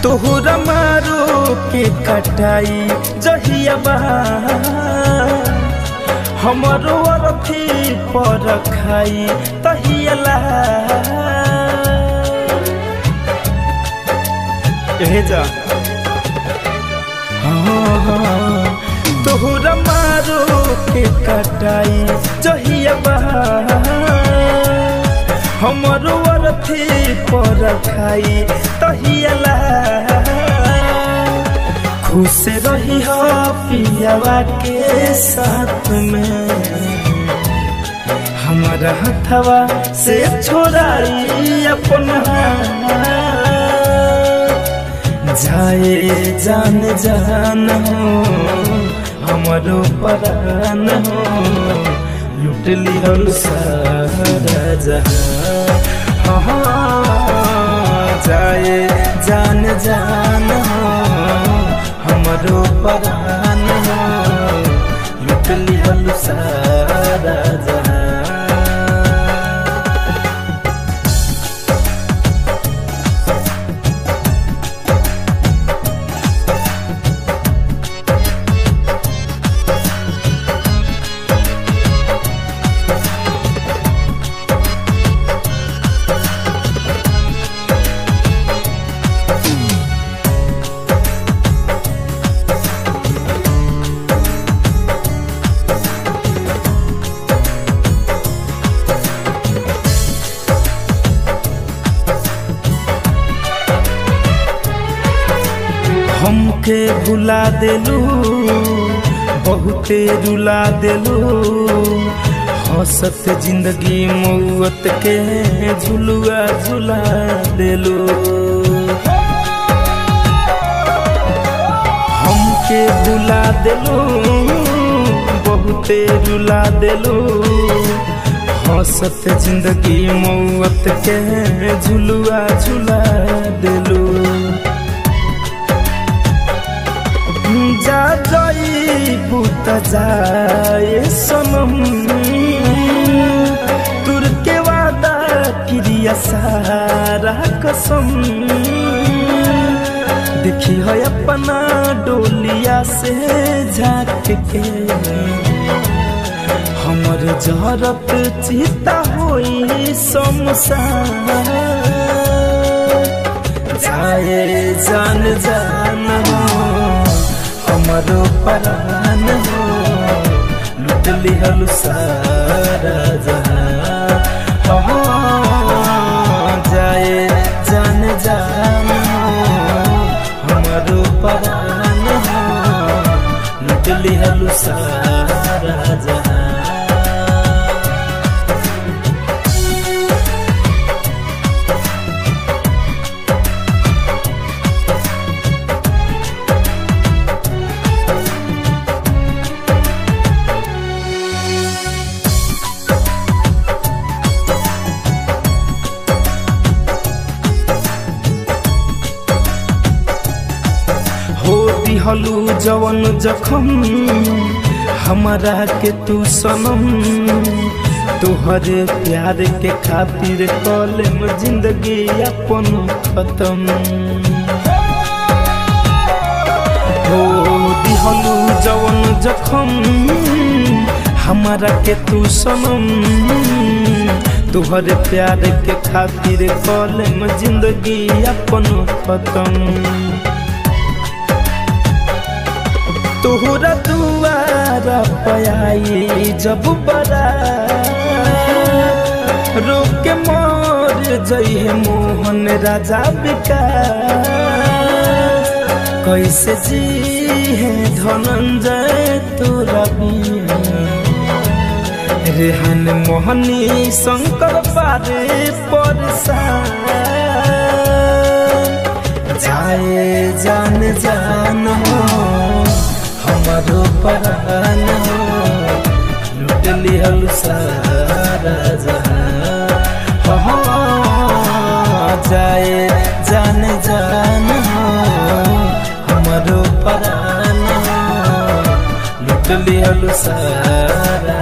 तोहरा मारो के कटाई जहिया हमारो अरथी पर खाई तहियला जा तोहरा मारो के कटाई जहिया हमारो अरथी पर खाई तहियला खुश रही हो पियावा के साथ में हमारा हथवा से छोड़ाई अपना जाए जान जान हो हमारो परान हो लुट लिहल सारा जहां जाए जान जान हो हमारो परान हो लुट लिहल सारा जहां। हमके भुला देलू बहुते रुला देलू हंसत जिंदगी मौत के झुलुआ झुला देलू हमके भुला देलू बहुते रुला देलू हंसत जिंदगी मौत के झुलुआ झुला देलू जा जाई बुत जाए सनम तुर के वादा क्रिया सारा कसम देखी है अपना डोलिया से झाँक के हमर जहरत चिता होई शमशान जाए जान जान हो हमारो परान हो लुट लिहल सारा जहां जाए जान जान हो हमारो परान हो लुट लिहल सारा जहां। हलू जवन जखम हमारा के तू सनम तुहरे प्यार के खातिर कलम जिंदगी अपन खत्म हो दिहलू जवन जखम हमारा के तू सनम तुहरे प्यार के खातिर कलम जिंदगी अपन खत्म तोहरा दुआरा पयाई जब बड़ा रोक के मोर जइहे मोहन राजा विकास कैसे जी है धनंजय तोरा रेहान मोहनी शंकर पारे परसान जाए जान जान हो हमारो परान हो लुट लिहल सारा जहां जाए जान जान हो हमारो परान हो लुट लिहल सारा